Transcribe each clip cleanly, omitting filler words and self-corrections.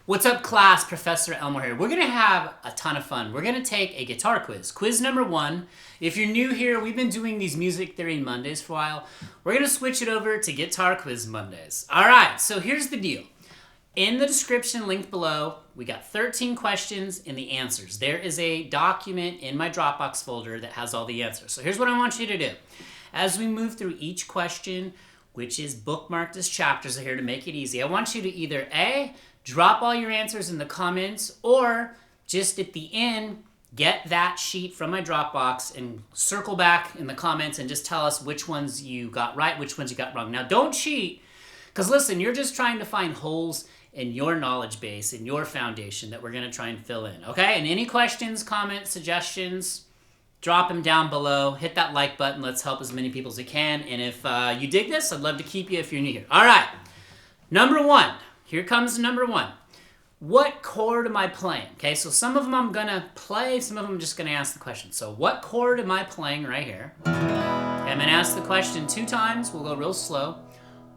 What's up, class? Professor Elmer here. We're going to have a ton of fun. We're going to take a guitar quiz. Quiz number 1. If you're new here, we've been doing these Music Theory Mondays for a while. We're going to switch it over to Guitar Quiz Mondays. All right, so here's the deal. In the description linked below, we got 13 questions and the answers. There is a document in my Dropbox folder that has all the answers. So here's what I want you to do. As we move through each question, which is bookmarked as chapters here to make it easy, I want you to either A, drop all your answers in the comments, or just at the end, get that sheet from my Dropbox and circle back in the comments and just tell us which ones you got right, which ones you got wrong. Now, don't cheat, because listen, you're just trying to find holes in your knowledge base, in your foundation that we're going to try and fill in, okay? And any questions, comments, suggestions, drop them down below. Hit that like button. Let's help as many people as we can. And if you dig this, I'd love to keep you if you're new here. All right, number 1. Here comes number 1. What chord am I playing? Okay, so some of them I'm gonna play, some of them I'm just gonna ask the question. So what chord am I playing right here? Okay, I'm gonna ask the question 2 times. We'll go real slow.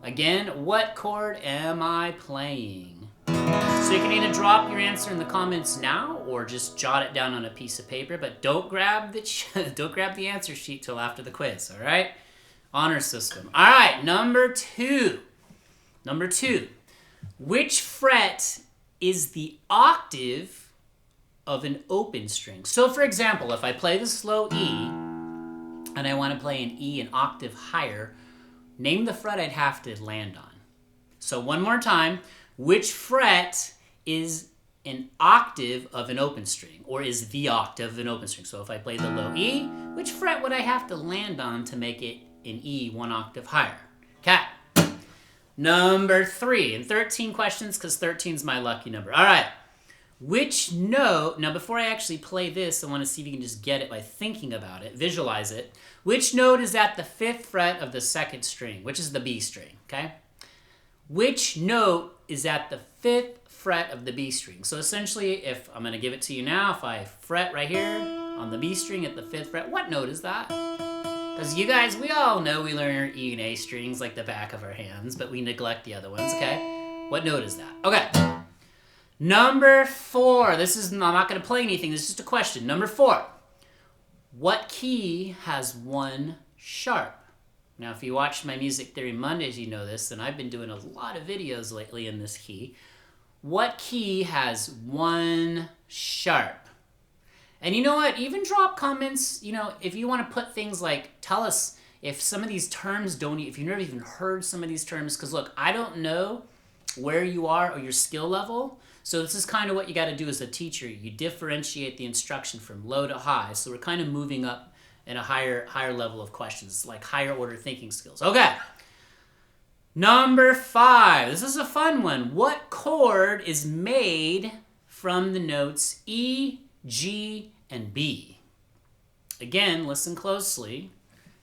Again, what chord am I playing? So you can either drop your answer in the comments now or just jot it down on a piece of paper, but don't grab the answer sheet till after the quiz, all right? Honor system. All right, number 2. Number 2. Which fret is the octave of an open string? So for example, if I play the slow E and I want to play an E an octave higher, name the fret I'd have to land on. So one more time, which fret is an octave of an open string, or is the octave of an open string? So if I play the low E, which fret would I have to land on to make it an E 1 octave higher? Okay. Number 3, and 13 questions because 13 is my lucky number. All right, which note, now before I actually play this, I want to see if you can just get it by thinking about it, visualize it. Which note is at the 5th fret of the 2nd string, which is the B string, okay? Which note is at the 5th fret of the B string? So essentially, if I'm going to give it to you now, if I fret right here on the B string at the 5th fret, what note is that? Because you guys, we all know we learn our E and A strings like the back of our hands, but we neglect the other ones, okay? What note is that? Okay. Number 4. This is, I'm not going to play anything. This is just a question. Number 4. What key has 1 sharp? Now, if you watched my Music Theory Mondays, you know this, and I've been doing a lot of videos lately in this key. What key has 1 sharp? And you know what? Even drop comments, you know, if you want to put things like, tell us if some of these terms if you've never even heard some of these terms, because look, I don't know where you are or your skill level. So this is kind of what you got to do as a teacher. You differentiate the instruction from low to high. So we're kind of moving up in a higher level of questions, like higher order thinking skills. Okay. Number 5. This is a fun one. What chord is made from the notes E, G, and B? Again, listen closely.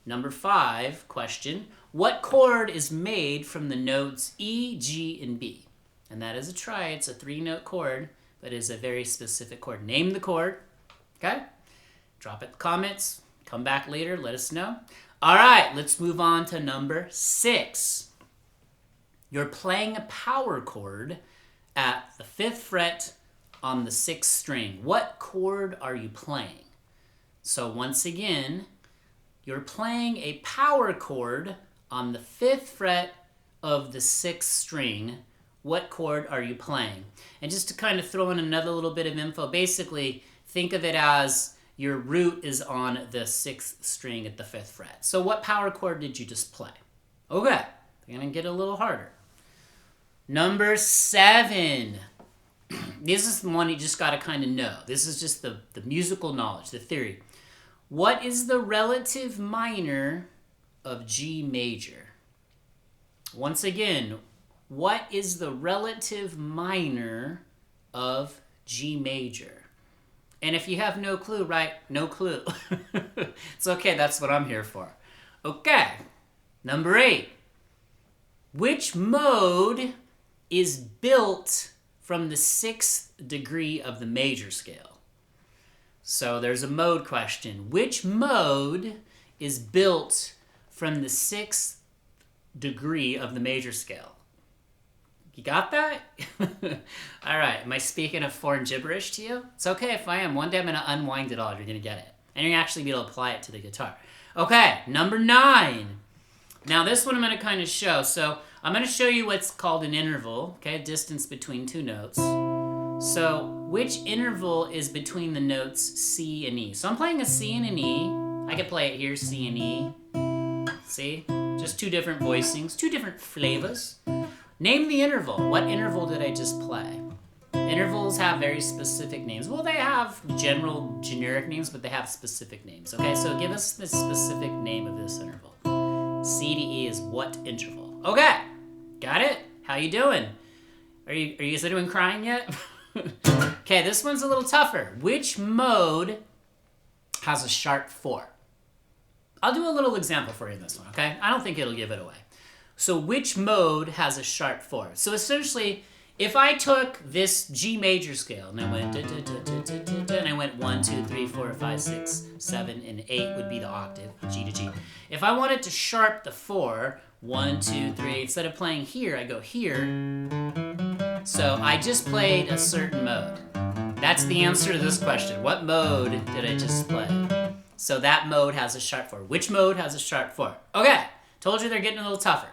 Number 5 question. What chord is made from the notes E, G, and B? And that is a try. It's a 3-note chord, but it is a very specific chord. Name the chord. Okay? Drop it in the comments. Come back later. Let us know. All right, let's move on to number 6. You're playing a power chord at the 5th fret on the 6th string. What chord are you playing? So once again, you're playing a power chord on the 5th fret of the 6th string. What chord are you playing? And just to kind of throw in another little bit of info, basically think of it as your root is on the 6th string at the 5th fret. So what power chord did you just play? Okay, I'm gonna get a little harder. Number 7. This is the one you just got to kind of know. This is just the musical knowledge, the theory. What is the relative minor of G major? Once again, what is the relative minor of G major? And if you have no clue, right? No clue. It's okay, that's what I'm here for. Okay, number 8. Which mode is built from the 6th degree of the major scale? So there's a mode question. Which mode is built from the 6th degree of the major scale? You got that? All right, am I speaking of foreign gibberish to you? It's okay if I am. One day I'm going to unwind it all. You're going to get it. And you're going to actually be able to apply it to the guitar. Okay, number 9. Now this one I'm going to kind of show. So I'm going to show you what's called an interval, okay, distance between 2 notes. So which interval is between the notes C and E? So I'm playing a C and an E. I could play it here, C and E. See? Just 2 different voicings, 2 different flavors. Name the interval. What interval did I just play? Intervals have very specific names. Well, they have general, generic names, but they have specific names. Okay, so give us the specific name of this interval. C to E is what interval? Okay, got it? How you doing? Are you guys doing crying yet? Okay, this one's a little tougher. Which mode has a sharp 4? I'll do a little example for you in this one, okay? I don't think it'll give it away. So which mode has a sharp 4? So essentially, if I took this G major scale and I went and I went 1, 2, 3, 4, 5, 6, 7, and 8 would be the octave, G to G. If I wanted to sharp the 4, 1, 2, 3, instead of playing here, I go here. So I just played a certain mode. That's the answer to this question. What mode did I just play? So that mode has a sharp 4. Which mode has a sharp 4? Okay, told you they're getting a little tougher.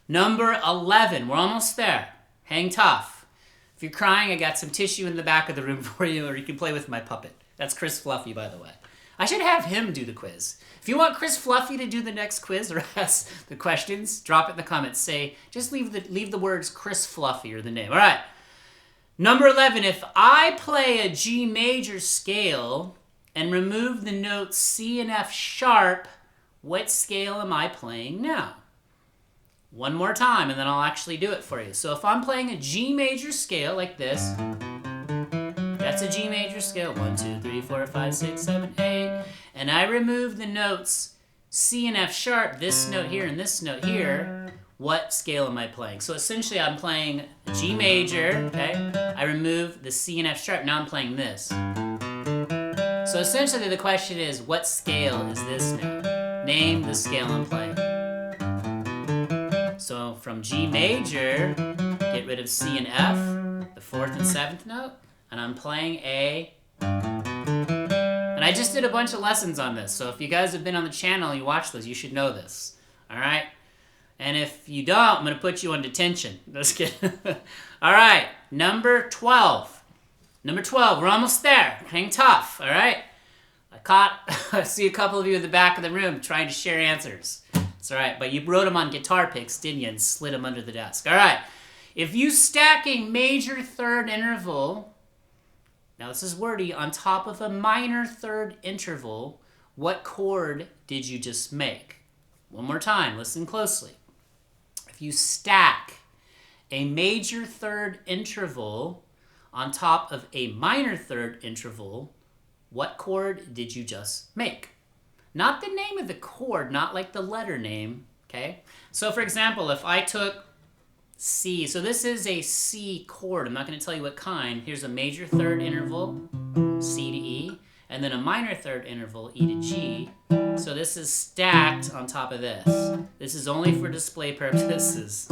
Number 11, we're almost there. Hang tough. If you're crying, I got some tissue in the back of the room for you, or you can play with my puppet. That's Chris Fluffy, by the way. I should have him do the quiz. If you want Chris Fluffy to do the next quiz or ask the questions, drop it in the comments. Say, just leave the words Chris Fluffy or the name. All right. Number 11, if I play a G major scale and remove the notes C and F sharp, what scale am I playing now? One more time, and then I'll actually do it for you. So if I'm playing a G major scale like this, that's a G major scale, 1, 2, 3, 4, 5, 6, 7, 8, and I remove the notes C and F sharp, this note here and this note here, what scale am I playing? So essentially I'm playing G major, okay? I remove the C and F sharp, now I'm playing this. So essentially the question is, what scale is this now? Name the scale I'm playing. So from G major, get rid of C and F, the 4th and 7th note, and I'm playing A. And I just did a bunch of lessons on this, so if you guys have been on the channel and you watch those, you should know this, all right? And if you don't, I'm going to put you on detention. Just kidding. All right, number 12. Number 12, we're almost there. Hang tough, all right? I see a couple of you in the back of the room trying to share answers. It's all right, but you wrote them on guitar picks, didn't you, and slid them under the desk. All right, if you stack a major 3rd interval, now this is wordy, on top of a minor 3rd interval, what chord did you just make? One more time, listen closely. If you stack a major 3rd interval on top of a minor 3rd interval, what chord did you just make? Not the name of the chord, not like the letter name, okay? So for example, if I took C, so this is a C chord. I'm not going to tell you what kind. Here's a major 3rd interval, C to E, and then a minor 3rd interval, E to G. So this is stacked on top of this. This is only for display purposes.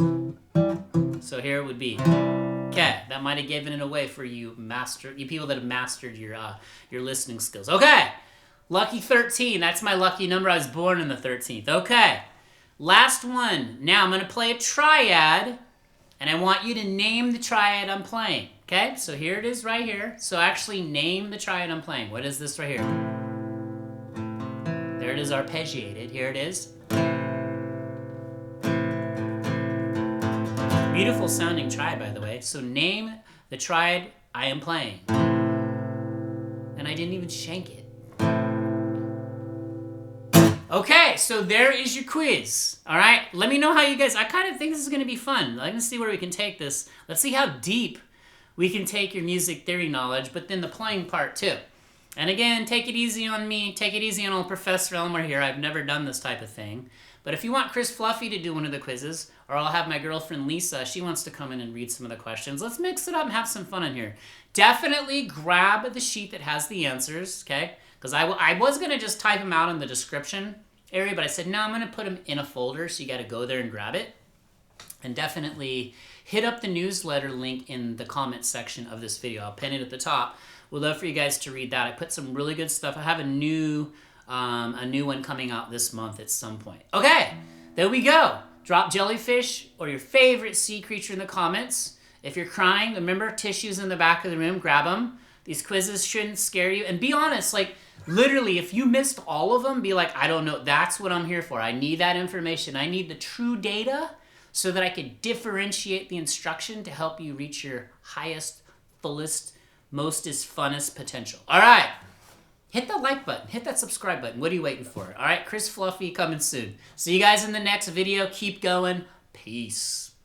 So here it would be. Okay, that might have given it away for you people that have mastered your listening skills. Okay. Lucky 13, that's my lucky number. I was born in the 13th. Okay, last one. Now I'm going to play a triad, and I want you to name the triad I'm playing. Okay, so here it is right here. So actually name the triad I'm playing. What is this right here? There it is, arpeggiated. Here it is. Beautiful sounding triad, by the way. So name the triad I am playing. And I didn't even shank it. Okay, so there is your quiz. All right, let me know how you guys, I kind of think this is going to be fun. Let's see where we can take this. Let's see how deep we can take your music theory knowledge, but then the playing part too. And again, take it easy on me. Take it easy on old Professor Elmer here. I've never done this type of thing. But if you want Chris Fluffy to do one of the quizzes, or I'll have my girlfriend Lisa, she wants to come in and read some of the questions. Let's mix it up and have some fun in here. Definitely grab the sheet that has the answers, okay? Because I was going to just type them out in the description area, but I said, no, I'm going to put them in a folder, so you got to go there and grab it. And definitely hit up the newsletter link in the comments section of this video. I'll pin it at the top. We'd love for you guys to read that. I put some really good stuff. I have a new one coming out this month at some point. Okay, there we go. Drop jellyfish or your favorite sea creature in the comments. If you're crying, remember tissues in the back of the room, grab them. These quizzes shouldn't scare you. And be honest, like literally, if you missed all of them, be like, I don't know. That's what I'm here for. I need that information. I need the true data so that I can differentiate the instruction to help you reach your highest, fullest, mostest, funnest potential. All right. Hit that like button. Hit that subscribe button. What are you waiting for? All right. Chris Fluffy coming soon. See you guys in the next video. Keep going. Peace.